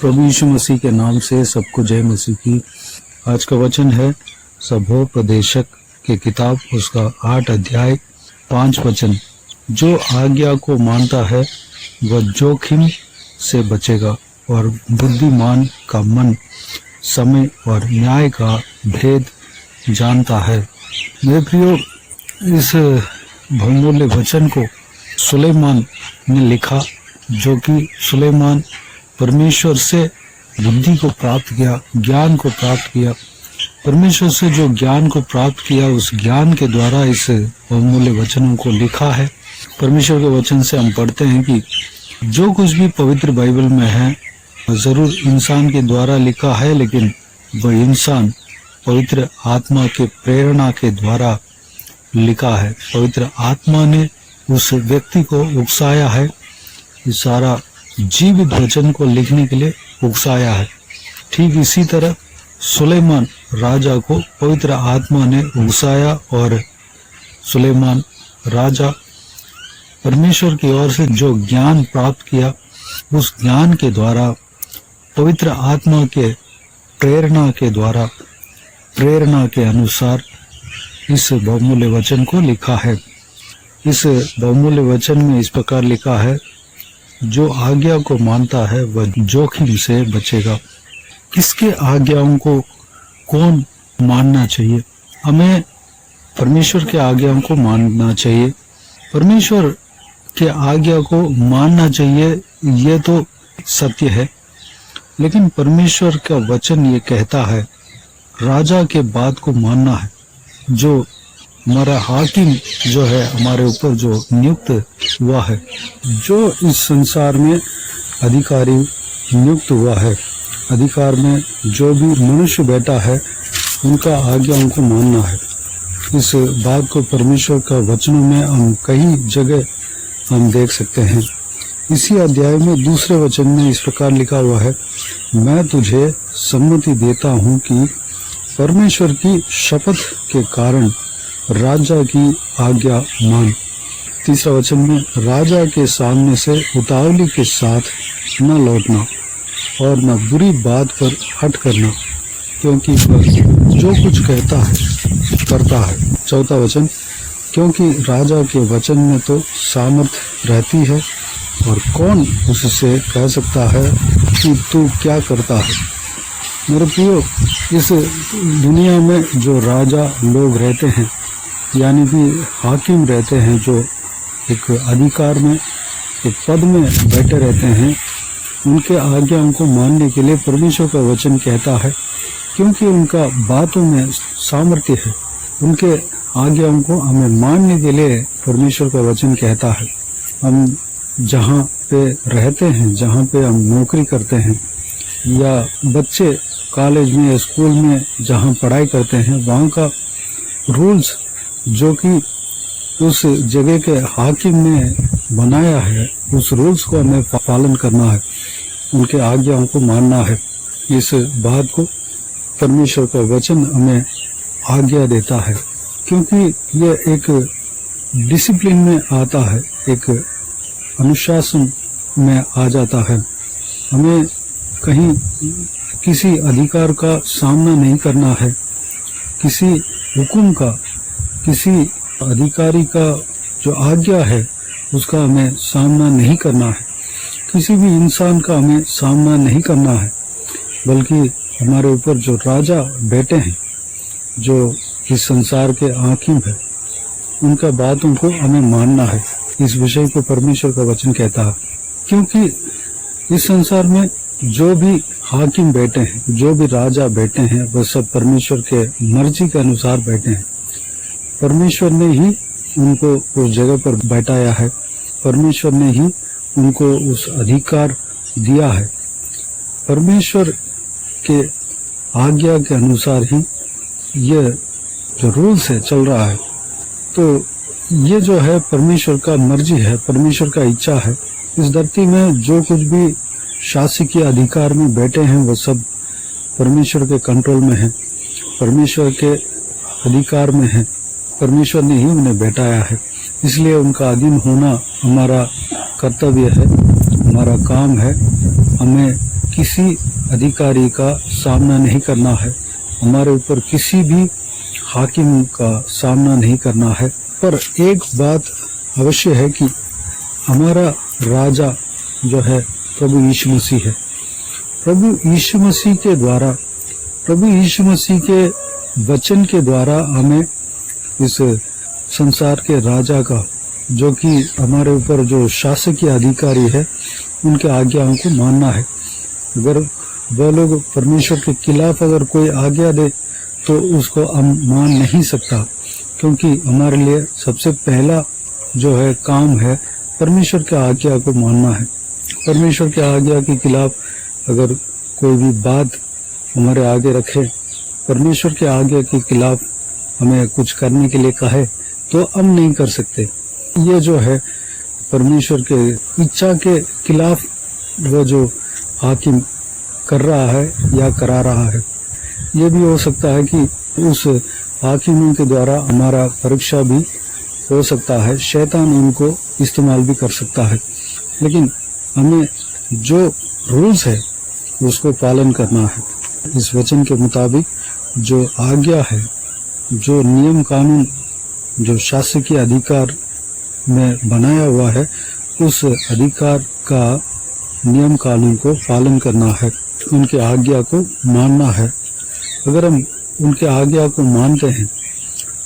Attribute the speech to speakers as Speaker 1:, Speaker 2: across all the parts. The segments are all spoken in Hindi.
Speaker 1: प्रभु यीशु मसीह के नाम से सबको जय मसीह की। आज का वचन है सभोपदेशक के किताब उसका 8 अध्याय 5 वचन। जो आज्ञा को मानता है वह जोखिम से बचेगा और बुद्धिमान का मन समय और न्याय का भेद जानता है। मेरे प्रियो, इस बहुमूल्य वचन को सुलेमान ने लिखा, जो कि सुलेमान परमेश्वर से बुद्धि को प्राप्त किया, ज्ञान को प्राप्त किया। परमेश्वर से जो ज्ञान को प्राप्त किया, उस ज्ञान के द्वारा इस बहुमूल्य वचनों को लिखा है। परमेश्वर के वचन से हम पढ़ते हैं कि जो कुछ भी पवित्र बाइबल में है जरूर इंसान के द्वारा लिखा है, लेकिन वह इंसान पवित्र आत्मा के प्रेरणा के द्वारा लिखा है। पवित्र आत्मा ने उस व्यक्ति को उकसाया है, इस सारा जीवित वचन को लिखने के लिए उकसाया है। ठीक इसी तरह सुलेमान राजा को पवित्र आत्मा ने उकसाया और सुलेमान राजा परमेश्वर की ओर से जो ज्ञान प्राप्त किया, उस ज्ञान के द्वारा पवित्र आत्मा के प्रेरणा के द्वारा, प्रेरणा के अनुसार इस बहुमूल्य वचन को लिखा है। इस बहुमूल्य वचन में इस प्रकार लिखा है, जो आज्ञा को मानता है वह जोखिम से बचेगा। किसके आज्ञाओं को कौन मानना चाहिए? हमें परमेश्वर के आज्ञाओं को मानना चाहिए। परमेश्वर के आज्ञा को मानना चाहिए, ये तो सत्य है। लेकिन परमेश्वर का वचन ये कहता है राजा के बात को मानना है। जो हमारा हाकिम जो है, हमारे ऊपर जो नियुक्त हुआ है, जो इस संसार में अधिकारी नियुक्त हुआ है, अधिकार में जो भी मनुष्य बैठा है, उनका आज्ञाओं को मानना है। इस बात को परमेश्वर का वचनों में हम कई जगह हम देख सकते हैं। इसी अध्याय में दूसरे वचन में इस प्रकार लिखा हुआ है, मैं तुझे सम्मति देता हूँ कि परमेश्वर की शपथ के कारण राजा की आज्ञा मान। तीसरा वचन में, राजा के सामने से उतावली के साथ न लौटना और न बुरी बात पर हट करना, क्योंकि वह जो कुछ कहता है करता है। चौथा वचन, क्योंकि राजा के वचन में तो सामर्थ रहती है और कौन उससे कह सकता है कि तू क्या करता है। मेरे प्रियो, इस दुनिया में जो राजा लोग रहते हैं, यानी कि हाकिम रहते हैं, जो एक अधिकार में, एक पद में बैठे रहते हैं, उनके आज्ञाओं को मानने के लिए परमेश्वर का वचन कहता है, क्योंकि उनका बातों में सामर्थ्य है। उनके आज्ञाओं को हमें मानने के लिए परमेश्वर का वचन कहता है। हम जहाँ पे रहते हैं, जहाँ पे हम नौकरी करते हैं, या बच्चे कॉलेज में या स्कूल में जहाँ पढ़ाई करते हैं, वहाँ का रूल्स जो कि उस जगह के हाकिम ने बनाया है, उस रूल्स को हमें पालन करना है, उनके आज्ञाओं को मानना है। इस बात को परमेश्वर का वचन हमें आज्ञा देता है, क्योंकि यह एक डिसिप्लिन में आता है, एक अनुशासन में आ जाता है। हमें कहीं किसी अधिकार का सामना नहीं करना है, किसी हुक्म का, किसी अधिकारी का जो आज्ञा है उसका हमें सामना नहीं करना है, किसी भी इंसान का हमें सामना नहीं करना है, बल्कि हमारे ऊपर जो राजा बैठे हैं, जो इस संसार के हाकिम है, उनका बातों को हमें मानना है। इस विषय को परमेश्वर का वचन कहता है, क्योंकि इस संसार में जो भी हाकिम बैठे हैं, जो भी राजा बैठे हैं, वह सब परमेश्वर के मर्जी के अनुसार बैठे हैं। परमेश्वर ने ही उनको उस जगह पर बैठाया है, परमेश्वर ने ही उनको उस अधिकार दिया है। परमेश्वर के आज्ञा के अनुसार ही यह जो रूल्स है चल रहा है। तो ये जो है परमेश्वर का मर्जी है, परमेश्वर का इच्छा है। इस धरती में जो कुछ भी शासकीय अधिकार में बैठे हैं, वो सब परमेश्वर के कंट्रोल में है, परमेश्वर के अधिकार में है। परमेश्वर ने ही उन्हें बैठाया है, इसलिए उनका अधीन होना हमारा कर्तव्य है, हमारा काम है। हमें किसी अधिकारी का सामना नहीं करना है, हमारे ऊपर किसी भी हाकिम का सामना नहीं करना है। पर एक बात अवश्य है कि हमारा राजा जो है प्रभु यीशु मसीह है। प्रभु यीशु मसीह के द्वारा, प्रभु यीशु मसीह के वचन के द्वारा हमें इस संसार के राजा का, जो कि हमारे ऊपर जो शासकीय अधिकारी है, उनके आज्ञाओं को मानना है। अगर वह लोग परमेश्वर के खिलाफ अगर कोई आज्ञा दे तो उसको हम मान नहीं सकता, क्योंकि हमारे लिए सबसे पहला जो है काम है परमेश्वर के आज्ञा को मानना है। परमेश्वर के आज्ञा के खिलाफ अगर कोई भी बात हमारे आगे रखे, परमेश्वर के आज्ञा के खिलाफ हमें कुछ करने के लिए कहे, तो हम नहीं कर सकते। ये जो है परमेश्वर के इच्छा के खिलाफ वो जो हाकिम कर रहा है या करा रहा है। ये भी हो सकता है कि उस हाकिमों के द्वारा हमारा परीक्षा भी हो सकता है, शैतान उनको इस्तेमाल भी कर सकता है। लेकिन हमें जो रूल्स है उसको पालन करना है। इस वचन के मुताबिक जो आज्ञा है, जो नियम कानून जो शासकीय अधिकार में बनाया हुआ है, उस अधिकार का नियम कानून को पालन करना है, उनके आज्ञा को मानना है। अगर हम उनके आज्ञा को मानते हैं,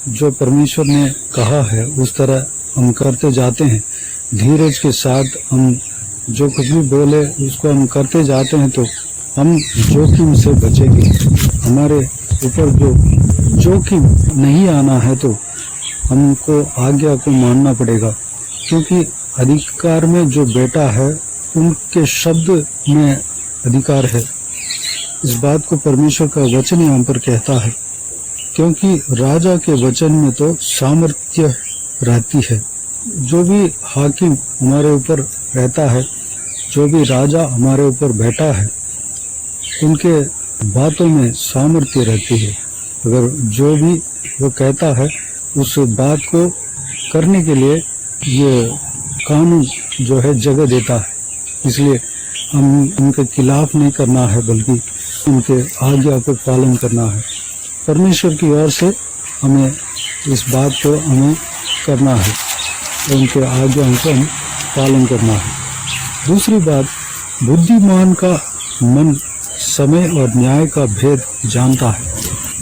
Speaker 1: जो परमेश्वर ने कहा है उस तरह हम करते जाते हैं, धीरज के साथ हम जो कुछ भी बोले उसको हम करते जाते हैं, तो हम जोखिम से बचेंगे। हमारे ऊपर जो जोखिम नहीं आना है तो हमको आज्ञा को मानना पड़ेगा, क्योंकि अधिकार में जो बैठा है उनके शब्द में अधिकार है। इस बात को परमेश्वर का वचन यहाँ पर कहता है, क्योंकि राजा के वचन में तो सामर्थ्य रहती है। जो भी हाकिम हमारे ऊपर रहता है, जो भी राजा हमारे ऊपर बैठा है, उनके बातों में सामर्थ्य रहती है। अगर जो भी वो कहता है उस बात को करने के लिए ये कानून जो है जगह देता है। इसलिए हम उनके खिलाफ नहीं करना है, बल्कि उनके आज्ञा को पालन करना है। परमेश्वर की ओर से हमें इस बात को हमें करना है, उनके आज्ञाओं को हम पालन करना है। दूसरी बात, बुद्धिमान का मन समय और न्याय का भेद जानता है।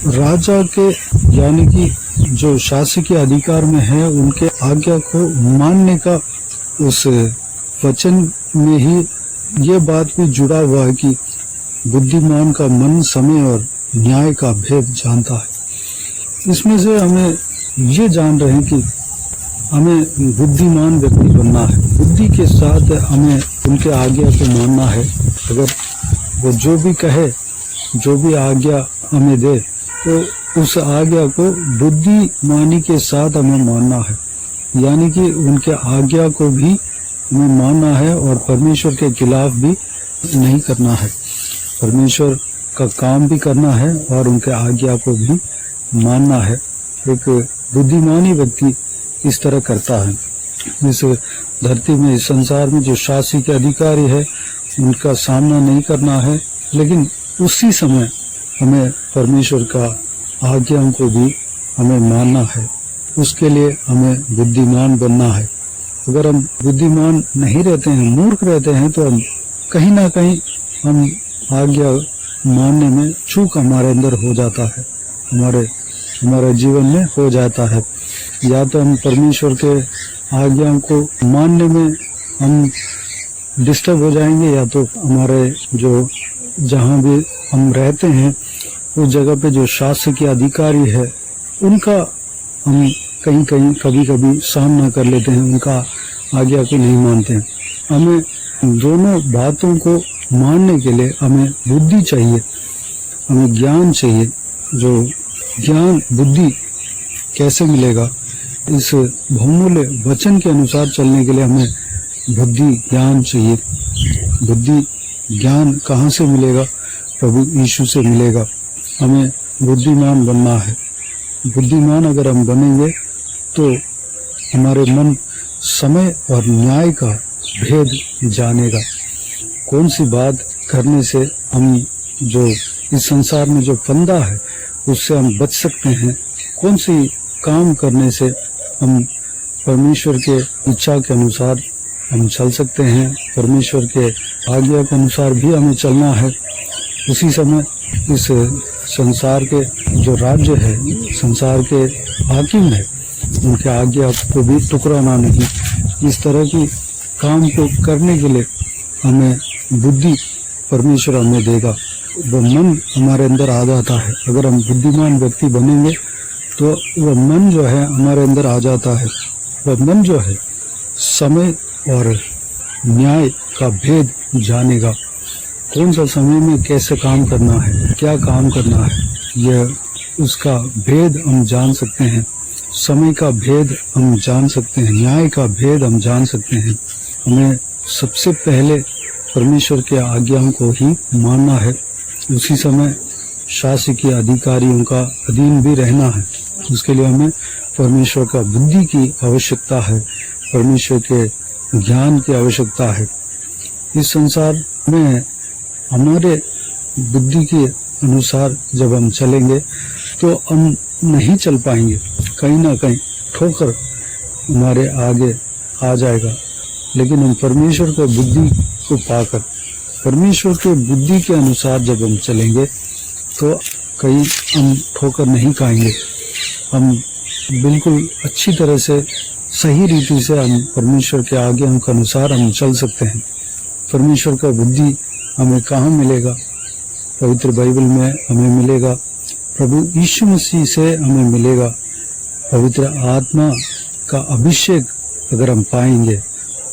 Speaker 1: राजा के यानी कि जो शासकीय अधिकार में है, उनके आज्ञा को मानने का उस वचन में ही ये बात भी जुड़ा हुआ है कि बुद्धिमान का मन समय और न्याय का भेद जानता है। इसमें से हमें ये जान रहे हैं कि हमें बुद्धिमान व्यक्ति बनना है। बुद्धि के साथ हमें उनके आज्ञा को मानना है। अगर वो जो भी कहे, जो भी आज्ञा हमें दे, तो उस आज्ञा को बुद्धिमानी के साथ हमें मानना है, यानी कि उनके आज्ञा को भी हमें मानना है और परमेश्वर के खिलाफ भी नहीं करना है। परमेश्वर का काम भी करना है और उनके आज्ञा को भी मानना है। एक बुद्धिमानी व्यक्ति इस तरह करता है। इस धरती में, इस संसार में जो शासकीय अधिकारी है, उनका सामना नहीं करना है, लेकिन उसी समय हमें परमेश्वर का आज्ञाओं को भी हमें मानना है। उसके लिए हमें बुद्धिमान बनना है। अगर हम बुद्धिमान नहीं रहते हैं, मूर्ख रहते हैं, तो हम कहीं ना कहीं हम आज्ञा मानने में चूक हमारे अंदर हो जाता है, हमारे जीवन में हो जाता है। या तो हम परमेश्वर के आज्ञाओं को मानने में हम डिस्टर्ब हो जाएंगे, या तो हमारे जो जहाँ भी हम रहते हैं उस जगह पे जो शासकीय अधिकारी है उनका हम कहीं कहीं कभी कभी सामना कर लेते हैं, उनका आज्ञा को नहीं मानते हैं। हमें दोनों बातों को मानने के लिए हमें बुद्धि चाहिए, हमें ज्ञान चाहिए। जो ज्ञान बुद्धि कैसे मिलेगा? इस बहुमूल्य वचन के अनुसार चलने के लिए हमें बुद्धि ज्ञान चाहिए। बुद्धि ज्ञान कहाँ से मिलेगा? प्रभु यीशु से मिलेगा। हमें बुद्धिमान बनना है। बुद्धिमान अगर हम बनेंगे तो हमारे मन समय और न्याय का भेद जानेगा। कौन सी बात करने से हम जो इस संसार में जो फंदा है उससे हम बच सकते हैं, कौन सी काम करने से हम परमेश्वर के इच्छा के अनुसार हम चल सकते हैं, परमेश्वर के आज्ञा के अनुसार भी हमें चलना है। उसी समय इस संसार के जो राज्य है, संसार के हाकिम है, उनके आज्ञा को भी टुकराना नहीं। इस तरह की काम को करने के लिए हमें बुद्धि परमेश्वर हमें देगा, वो मन हमारे अंदर आ जाता है। अगर हम बुद्धिमान व्यक्ति बनेंगे तो वह मन जो है हमारे अंदर आ जाता है। वह मन जो है समय और न्याय का भेद जानेगा, कौन सा समय में कैसे काम करना है, क्या काम करना है, यह उसका भेद हम जान सकते हैं। समय का भेद हम जान सकते हैं, न्याय का भेद हम जान सकते हैं। हमें सबसे पहले परमेश्वर के आज्ञाओं को ही मानना है, उसी समय शासकीय अधिकारियों का अधीन भी रहना है। उसके लिए हमें परमेश्वर का बुद्धि की आवश्यकता है, परमेश्वर के ज्ञान की आवश्यकता है। इस संसार में हमारे बुद्धि के अनुसार जब हम चलेंगे तो हम नहीं चल पाएंगे, कहीं ना कहीं ठोकर हमारे आगे आ जाएगा। लेकिन हम परमेश्वर के बुद्धि को पाकर, परमेश्वर के बुद्धि के अनुसार जब हम चलेंगे तो कहीं हम ठोकर नहीं खाएंगे। हम बिल्कुल अच्छी तरह से, सही रीति से हम परमेश्वर के आज्ञाओं के अनुसार हम चल सकते हैं। परमेश्वर का बुद्धि हमें कहाँ मिलेगा? पवित्र बाइबल में हमें मिलेगा, प्रभु यीशु मसीह से हमें मिलेगा। पवित्र आत्मा का अभिषेक अगर हम पाएंगे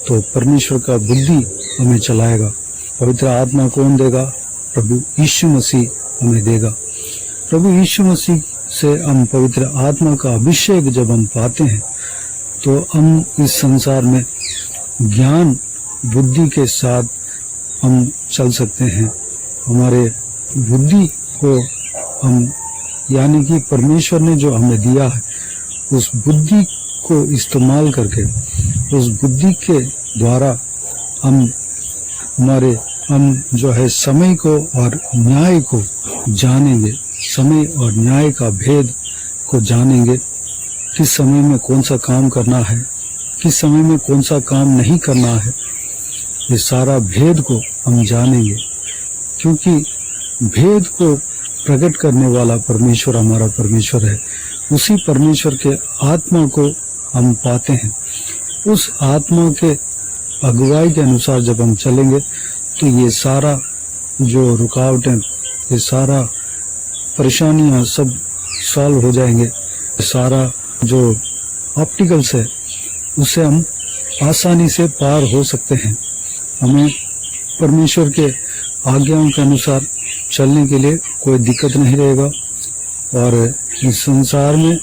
Speaker 1: तो परमेश्वर का बुद्धि हमें चलाएगा। पवित्र आत्मा कौन देगा? प्रभु यीशु मसीह हमें देगा। प्रभु यीशु मसीह से हम पवित्र आत्मा का अभिषेक जब हम पाते हैं तो हम इस संसार में ज्ञान बुद्धि के साथ हम चल सकते हैं। हमारे बुद्धि को हम, यानी कि परमेश्वर ने जो हमें दिया है, उस बुद्धि को इस्तेमाल करके, उस बुद्धि के द्वारा हम जो है समय को और न्याय को जानेंगे, समय और न्याय का भेद को जानेंगे। किस समय में कौन सा काम करना है, किस समय में कौन सा काम नहीं करना है, ये सारा भेद को हम जानेंगे। क्योंकि भेद को प्रकट करने वाला परमेश्वर हमारा परमेश्वर है। उसी परमेश्वर के आत्मा को हम पाते हैं। उस आत्मा के अगुवाई के अनुसार जब हम चलेंगे तो ये सारा जो रुकावटें, ये सारा परेशानियां सब सॉल्व हो जाएंगे। सारा जो ऑब्स्टिकल्स है उससे हम आसानी से पार हो सकते हैं। हमें परमेश्वर के आज्ञाओं के अनुसार चलने के लिए कोई दिक्कत नहीं रहेगा। और इस संसार में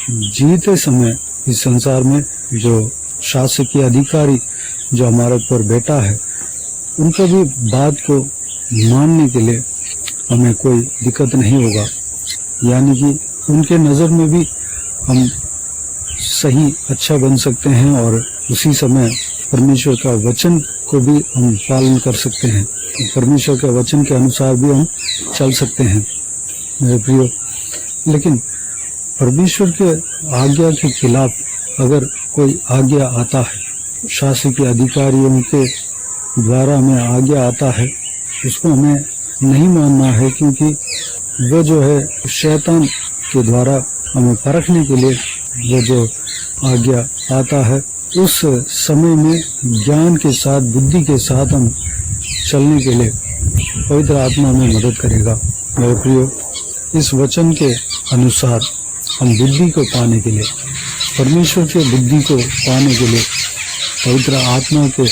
Speaker 1: जीते समय, इस संसार में जो शासकीय अधिकारी जो हमारे ऊपर बैठा है, उनका भी बात को मानने के लिए हमें कोई दिक्कत नहीं होगा। यानी कि उनके नज़र में भी हम सही अच्छा बन सकते हैं और उसी समय परमेश्वर का वचन को भी हम पालन कर सकते हैं। परमेश्वर के वचन के अनुसार भी हम चल सकते हैं मेरे प्रियो। लेकिन परमेश्वर के आज्ञा के खिलाफ अगर कोई आज्ञा आता है, शासकीय अधिकारियों के द्वारा हमें आज्ञा आता है, उसको हमें नहीं मानना है। क्योंकि वो जो है शैतान के द्वारा हमें परखने के लिए वो जो आज्ञा आता है, उस समय में ज्ञान के साथ, बुद्धि के साथ हम चलने के लिए पवित्र आत्मा हमें मदद करेगा मेरे प्रियो। इस वचन के अनुसार हम बुद्धि को पाने के लिए, परमेश्वर के बुद्धि को पाने के लिए, पवित्र आत्मा के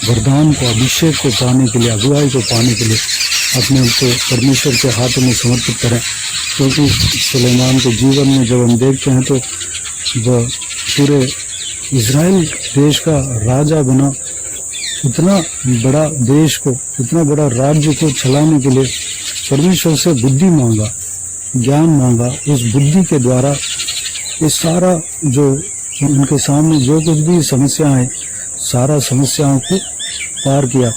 Speaker 1: वरदान को, अभिषेक को पाने के लिए, अगुवाई को पाने के लिए अपने को परमेश्वर के हाथों में समर्पित करें। क्योंकि सुलेमान के जीवन में जब हम देखते हैं तो वह पूरे इज़राइल देश का राजा बना। इतना बड़ा देश को, इतना बड़ा राज्य को चलाने के लिए परमेश्वर से बुद्धि मांगा, ज्ञान मांगा। उस बुद्धि के द्वारा ये सारा जो उनके सामने जो कुछ भी समस्या है, सारा समस्याओं को पार किया।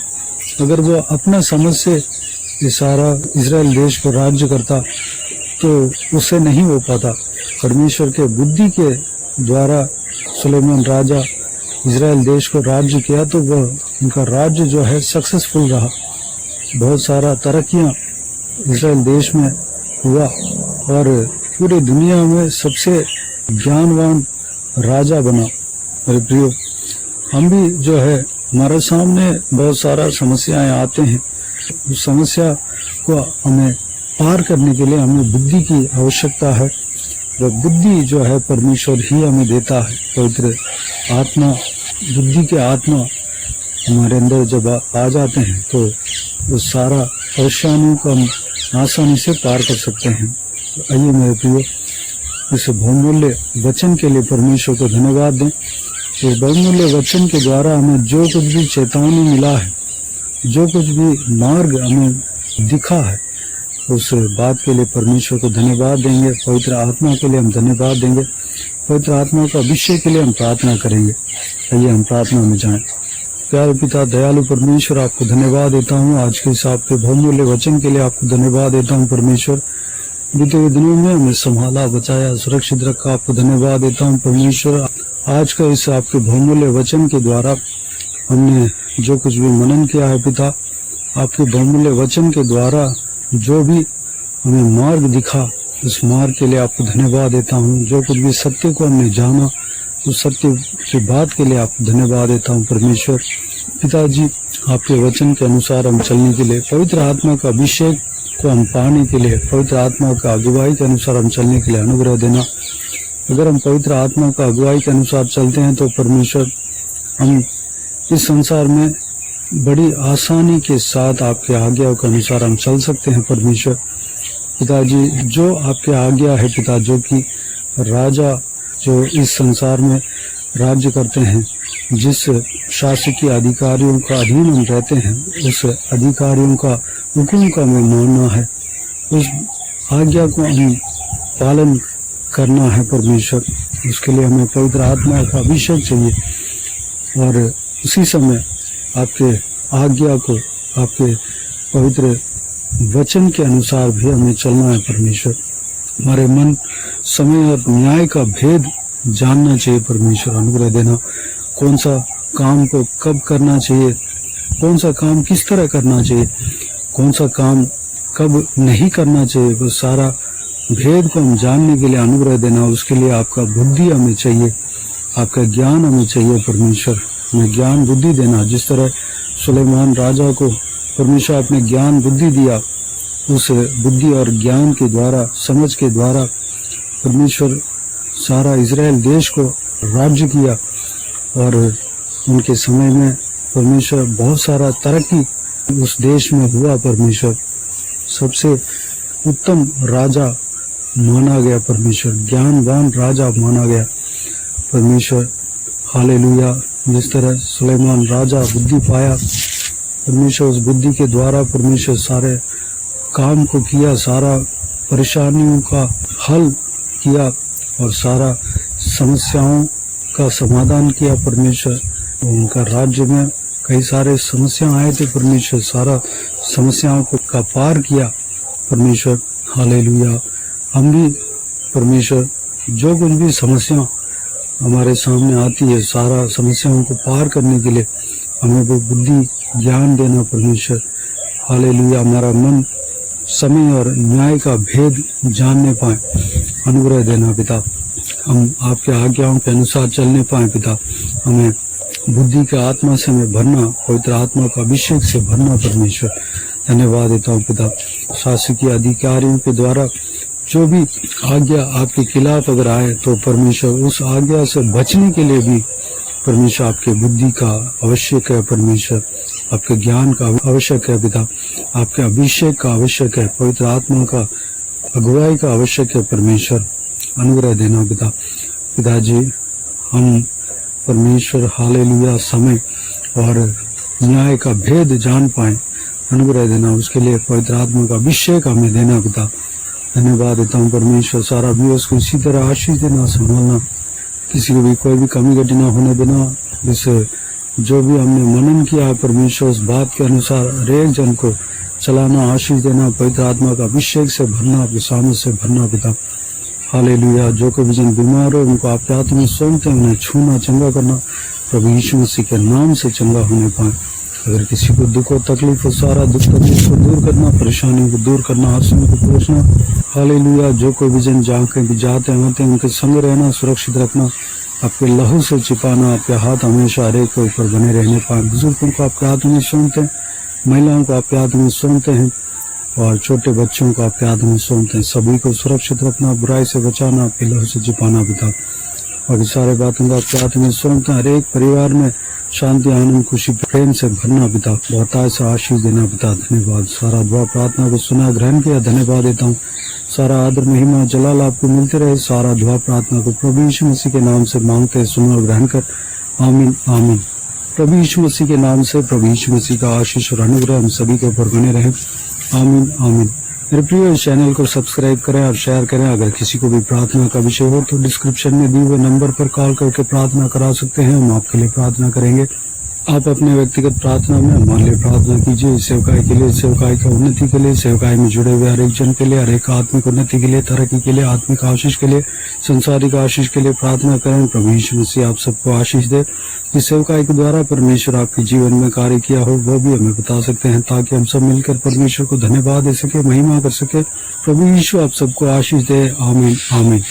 Speaker 1: अगर वो अपना समझ से ये सारा इजराइल देश को राज्य करता तो उससे नहीं हो पाता। परमेश्वर के बुद्धि के द्वारा सुलेमान राजा इजराइल देश को राज्य किया तो वह उनका राज्य जो है सक्सेसफुल रहा। बहुत सारा तरक्कियां इजराइल देश में हुआ और पूरी दुनिया में सबसे ज्ञानवान राजा बना। मेरे प्रियो, हम भी जो है हमारे सामने बहुत सारा समस्याएं आते हैं। उस समस्या को हमें पार करने के लिए हमें बुद्धि की आवश्यकता है। वह बुद्धि जो है परमेश्वर ही हमें देता है। पवित्र आत्मा, बुद्धि के आत्मा हमारे अंदर जब आ जाते हैं तो उस सारा परेशानियों को हम आसानी से पार कर सकते हैं। तो आइए मेरे प्रियो, इस बहुमूल्य वचन के लिए परमेश्वर को धन्यवाद दें। इस बहुमूल्य वचन के द्वारा हमें जो कुछ भी चेतावनी मिला है, जो कुछ भी मार्ग हमें दिखा है, उस बात के लिए परमेश्वर को धन्यवाद देंगे। पवित्र आत्मा के लिए हम धन्यवाद देंगे। पवित्र आत्मा का अभिषेक के लिए हम प्रार्थना करेंगे। आइए हम प्रार्थना में जाएं। प्यारे पिता, दयालु परमेश्वर, आपको धन्यवाद देता हूँ आज के इस आपके बहुमूल्य वचन के लिए। आपको धन्यवाद देता हूँ परमेश्वर, बीते हुए दिनों में हमें संभाला, बचाया, सुरक्षित रखा। आपको धन्यवाद देता हूँ परमेश्वर। आज का इस आपके बहुमूल्य वचन के द्वारा हमने जो कुछ भी मनन किया है पिता, आपके बहुमूल्य वचन के द्वारा जो भी हमें मार्ग दिखा, उस मार्ग के लिए आपको धन्यवाद देता हूँ। जो कुछ भी सत्य को हमने जाना, उस सत्य की बात के लिए आपको धन्यवाद देता हूँ परमेश्वर। पिताजी, आपके वचन के अनुसार हम चलने के लिए, पवित्र आत्मा का अभिषेक को हम पाने के लिए, पवित्र आत्मा का अगुवाई के अनुसार हम चलने के लिए अनुग्रह देना। अगर हम पवित्र आत्मा का अगुवाई के अनुसार चलते हैं तो परमेश्वर हम इस संसार में बड़ी आसानी के साथ आपके आज्ञा के अनुसार हम चल सकते हैं परमेश्वर। पिताजी, जो आपके आज्ञा है पिता, जो कि राजा जो इस संसार में राज्य करते हैं, जिस शासकीय अधिकारियों का अधीन हम रहते हैं, उस अधिकारियों का हुक्म का हमें मानना है, उस आज्ञा को हम पालन करना है परमेश्वर। उसके लिए हमें पवित्र आत्मा का अभिषेक चाहिए और उसी समय आपके आज्ञा को, आपके पवित्र वचन के अनुसार भी हमें चलना है परमेश्वर। हमारे मन, समय और न्याय का भेद जानना चाहिए परमेश्वर। अनुग्रह देना, कौन सा काम को कब करना चाहिए, कौन सा काम किस तरह करना चाहिए, कौन सा काम कब नहीं करना चाहिए, वो सारा भेद को हम जानने के लिए अनुग्रह देना। उसके लिए आपका बुद्धि हमें चाहिए, आपका ज्ञान हमें चाहिए परमेश्वर। हमें ज्ञान बुद्धि देना, जिस तरह सुलेमान राजा को परमेश्वर अपने ज्ञान बुद्धि दिया, उस बुद्धि और ज्ञान के द्वारा, समझ के द्वारा परमेश्वर सारा इजराइल देश को राज्य किया और उनके समय में परमेश्वर बहुत सारा तरक्की उस देश में हुआ। परमेश्वर सबसे उत्तम राजा माना गया, परमेश्वर ज्ञानवान राजा माना गया परमेश्वर। हालेलुया। जिस तरह सुलेमान राजा बुद्धि पाया, परमेश्वर उस बुद्धि के द्वारा परमेश्वर सारे काम को किया, सारा परेशानियों का हल किया और सारा समस्याओं का समाधान किया परमेश्वर। उनका राज्य में कई सारे समस्या आए थे, परमेश्वर सारा समस्याओं को का पार किया परमेश्वर। हालेलुया। हम भी परमेश्वर जो कुछ भी समस्या हमारे सामने आती है, सारा समस्याओं को पार करने के लिए हमें वो बुद्धि ज्ञान देना परमेश्वर। हालेलुया। हमारा मन समय और न्याय का भेद जानने पाए, अनुग्रह देना पिता। हम आपके आज्ञाओं के अनुसार चलने पाए पिता। हमें बुद्धि के आत्मा से हमें भरना, पवित्र आत्मा का अभिषेक से भरना परमेश्वर। धन्यवाद देता हूँ पिता। शासकीय अधिकारियों के द्वारा जो भी आज्ञा आपके खिलाफ अगर आए तो परमेश्वर उस आज्ञा से बचने के लिए भी परमेश्वर आपके बुद्धि का आवश्यक है परमेश्वर। आपके ज्ञान का आवश्यक है पिता। आपके अभिषेक का आवश्यक है, पवित्र आत्मा का अगुवाई का आवश्यक है परमेश्वर। अनुग्रह देना पिता। पिताजी, हम परमेश्वर हालेलुया समय और न्याय का भेद जान पाए, अनुग्रह देना। उसके लिए पवित्र आत्मा का अभिषेक हमें देना पिता। धन्यवाद देता हूँ परमेश्वर। सारा व्यूअर्स को इसी तरह आशीष देना, संभालना, किसी को भी कोई भी कमी घटी ना होने देना। इस जो भी हमने मनन किया है परमेश्वर, उस बात के अनुसार हर एक जन को चलाना, आशीष देना, पवित्र आत्मा का अभिषेक से भरना, आपके सामने से भरना पिता। हालेलुया। जो कोई भी जन बीमार हो उनको आपके हाथ में सौंपते हैं, उन्हें छूना, चंगा करना, प्रभु यीशु मसीह के नाम से चंगा होने पाए। अगर किसी को दुख हो, तकलीफ हो, सारा दुख तकलीफ को दूर करना, परेशानी को दूर करना, हर समय को पहुँचना। हालेलुया। जो कोई भी जन जहाँ कहीं भी जाते आते हैं उनके संग रहना, सुरक्षित रखना, आपके लहू से छिपाना, आपके हाथ हमेशा हर एक के ऊपर बने रहने पाए। बुजुर्गों को आपके हाथ में सौंपते हैं, महिलाओं को आपके हाथ में सौंपते हैं और छोटे बच्चों को आपके हाथ में सौंपते हैं। सभी को सुरक्षित रखना, बुराई से बचाना, आपके लहू से छिपाना पिता। और सारे बातों को आपके हाथ में सौंपते हैं। हर एक परिवार में शांति, आनंद, खुशी, प्रेम से भरना पिता। बहुतायत से आशीष देना पिता। धन्यवाद। सारा दुआ प्रार्थना को सुना, ग्रहण किया, धन्यवाद देता हूँ। सारा आदर, महिमा, जलाल आपको मिलते रहे। सारा दुआ प्रार्थना को प्रभु यीशु मसीह के नाम से मांगते हैं, सुनो और ग्रहण कर। आमीन आमीन। प्रभु यीशु मसीह के नाम से प्रभु यीशु मसीह का आशीष और अनुग्रह हम सभी के ऊपर बने रहे। आमीन आमीन। मेरे प्रिय, इस चैनल को सब्सक्राइब करें और शेयर करें। अगर किसी को भी प्रार्थना का विषय हो तो डिस्क्रिप्शन में दिए हुए नंबर पर कॉल करके प्रार्थना करा सकते हैं। हम आपके लिए प्रार्थना करेंगे। आप अपने व्यक्तिगत प्रार्थना में हमारे लिए प्रार्थना कीजिए। सेवकाई के लिए, सेवकाई की उन्नति के लिए, सेवकाई में जुड़े हुए हर एक जन के लिए, हर एक आत्मिक उन्नति के लिए, तरक्की के लिए, आत्मिक आशीष के लिए, संसारिक आशीष के लिए प्रार्थना करें। प्रभु यीशु मसीह आप सबको आशीष दे। इस सेवकाई के द्वारा परमेश्वर आपके जीवन में कार्य किया हो वो भी हमें बता सकते हैं, ताकि हम सब मिलकर परमेश्वर को धन्यवाद दे सके, महिमा कर सके। प्रभु यीशु आप सबको आशीष दे। आमीन आमीन।